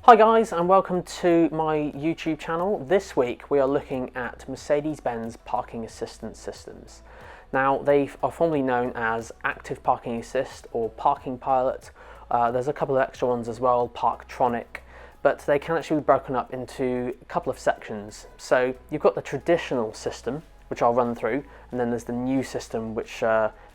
Hi guys, and welcome to my YouTube channel. This week we are looking at Mercedes-Benz parking assistance systems. Now they are formerly known as active parking assist or parking pilot. There's a couple of extra ones as well, Parktronic, but they can actually be broken up into a couple of sections. So you've got the traditional system, which I'll run through, and then there's the new system which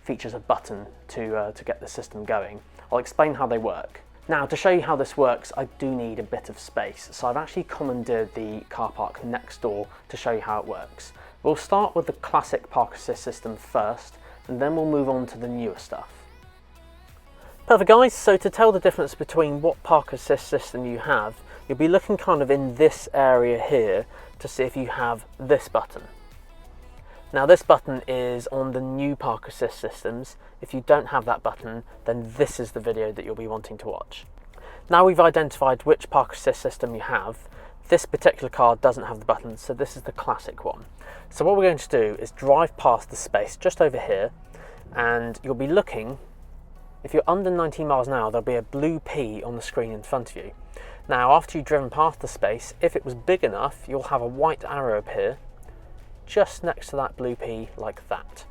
features a button to get the system going. I'll explain how they work. Now, to show you how this works, I do need a bit of space, so I've actually commandeered the car park next door to show you how it works. We'll start with the classic park assist system first, and then we'll move on to the newer stuff. Perfect guys, so to tell the difference between what park assist system you have, you'll be looking kind of in this area here to see if you have this button. Now this button is on the new park assist systems. If you don't have that button, then this is the video that you'll be wanting to watch. Now we've identified which park assist system you have. This particular car doesn't have the button, so this is the classic one. So what we're going to do is drive past the space just over here, and you'll be looking, if you're under 19 miles an hour, there'll be a blue P on the screen in front of you. Now after you've driven past the space, if it was big enough, you'll have a white arrow appear just next to that blue P like that.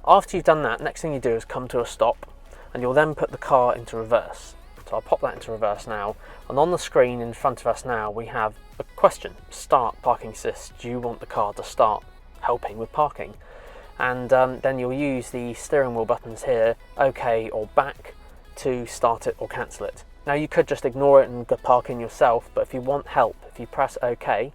After you've done that, next thing you do is come to a stop, and you'll then put the car into reverse. So I'll pop that into reverse now, and on the screen in front of us now we have a question: start parking assist. Do you want the car to start helping with parking? And then you'll use the steering wheel buttons here, OK or back, to start it or cancel it. Now you could just ignore it and go parking yourself, but if you want help, if you press OK,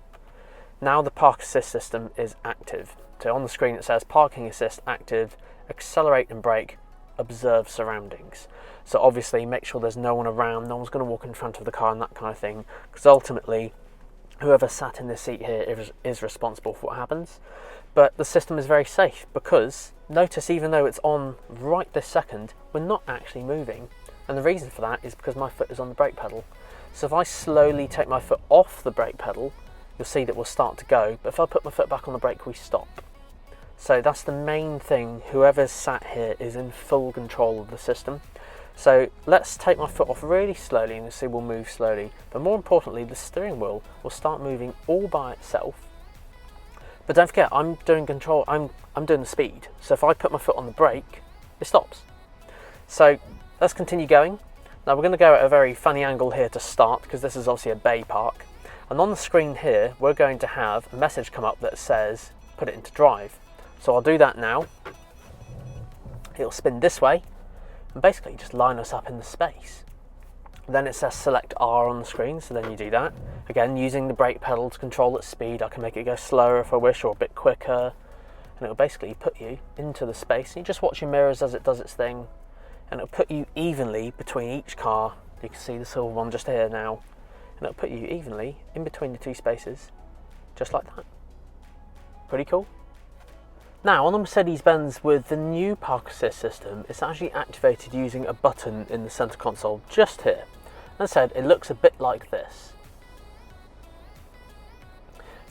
now the park assist system is active. So on the screen it says parking assist active, accelerate and brake, observe surroundings. So obviously make sure there's no one around, no one's going to walk in front of the car and that kind of thing, because ultimately whoever sat in this seat here is responsible for what happens. But the system is very safe because notice, even though it's on right this second, we're not actually moving. And the reason for that is because my foot is on the brake pedal. So if I slowly take my foot off the brake pedal, you'll see that we'll start to go, but if I put my foot back on the brake, we stop. So that's the main thing. Whoever's sat here is in full control of the system. So let's take my foot off really slowly, and you'll see we'll move slowly. But more importantly, the steering wheel will start moving all by itself. But don't forget, I'm doing control, I'm doing the speed. So if I put my foot on the brake, it stops. So let's continue going. Now we're going to go at a very funny angle here to start, because this is obviously a bay park. And on the screen here, we're going to have a message come up that says, put it into drive. So I'll do that now. It'll spin this way, and basically just line us up in the space. Then it says select R on the screen, so then you do that. Again, using the brake pedal to control its speed, I can make it go slower if I wish, or a bit quicker. And it'll basically put you into the space. And you just watch your mirrors as it does its thing. And it'll put you evenly between each car. You can see the silver one just here now. And it'll put you evenly in between the two spaces, just like that. Pretty cool. Now on the Mercedes-Benz with the new park assist system, it's actually activated using a button in the center console just here. As I said, it looks a bit like this.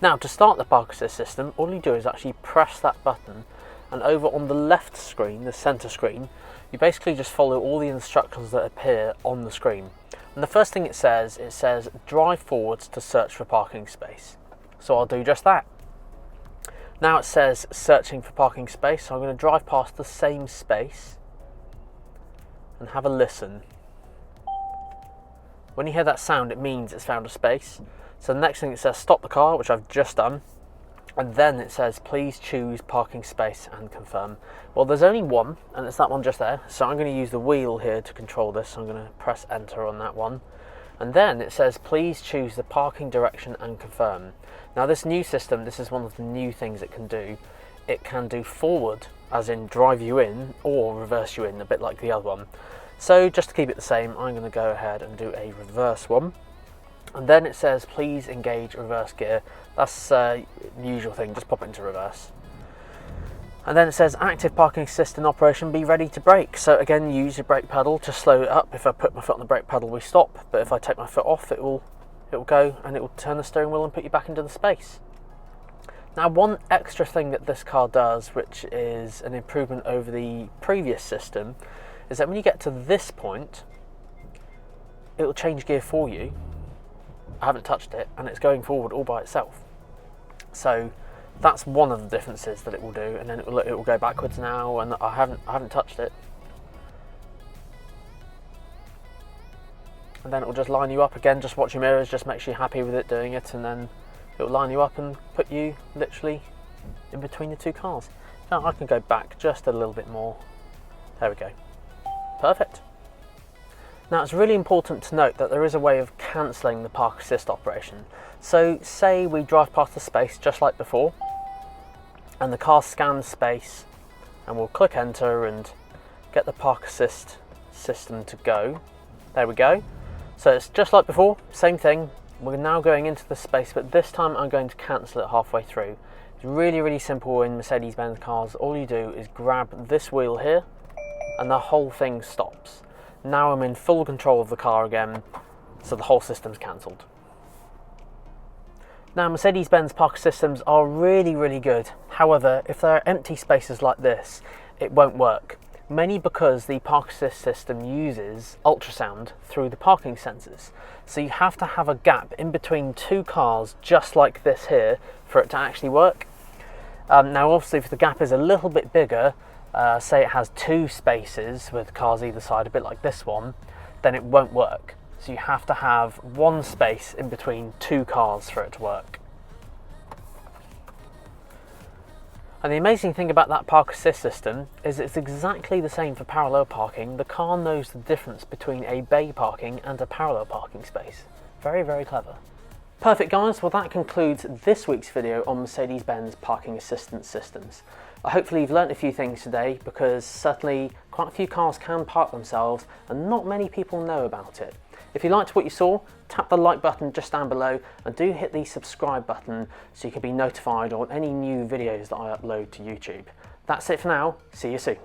Now to start the park assist system, all you do is actually press that button, and over on the left screen, the center screen, you basically just follow all the instructions that appear on the screen. And the first thing it says drive forwards to search for parking space. So I'll do just that. Now it says searching for parking space, so I'm going to drive past the same space and have a listen. When you hear that sound, it means it's found a space. So the next thing it says stop the car, which I've just done. And then it says please choose parking space and confirm. Well, there's only one, and it's that one just there. So I'm going to use the wheel here to control this. So I'm going to press enter on that one. And then it says please choose the parking direction and confirm. Now this new system, this is one of the new things it can do. It can do forward, as in drive you in, or reverse you in, a bit like the other one. So just to keep it the same, I'm going to go ahead and do a reverse one. And then it says please engage reverse gear. That's the usual thing, just pop it into reverse. And then it says active parking assist in operation, be ready to brake. So again, use your brake pedal to slow it up. If I put my foot on the brake pedal, we stop. But if I take my foot off, it will go and it will turn the steering wheel and put you back into the space. Now one extra thing that this car does, which is an improvement over the previous system, is that when you get to this point, it'll change gear for you. I haven't touched it, and it's going forward all by itself. So that's one of the differences that it will do, and then it will go backwards now, and I haven't touched it. And then it will just line you up again. Just watch your mirrors, just make sure you're happy with it doing it, and then it will line you up and put you literally in between the two cars. Now I can go back just a little bit more. There we go. Perfect. Now it's really important to note that there is a way of cancelling the park assist operation. So say we drive past the space just like before, and the car scans space, and we'll click enter and get the park assist system to go. There we go. So it's just like before, same thing. We're now going into the space, but this time I'm going to cancel it halfway through. It's really, really simple in Mercedes-Benz cars. All you do is grab this wheel here, and the whole thing stops. Now I'm in full control of the car again, so the whole system's cancelled. Now Mercedes-Benz park systems are really, really good. However, if there are empty spaces like this, it won't work. Mainly because the park assist system uses ultrasound through the parking sensors. So you have to have a gap in between two cars just like this here for it to actually work. Now obviously if the gap is a little bit bigger, say it has 2 spaces with cars either side, a bit like this one, then it won't work. So you have to have 1 space in between 2 cars for it to work. And the amazing thing about that park assist system is it's exactly the same for parallel parking. The car knows the difference between a bay parking and a parallel parking space. Very, very clever. Perfect guys, well that concludes this week's video on Mercedes-Benz parking assistance systems. Hopefully you've learnt a few things today, because certainly quite a few cars can park themselves and not many people know about it. If you liked what you saw, tap the like button just down below, and do hit the subscribe button so you can be notified on any new videos that I upload to YouTube. That's it for now, see you soon.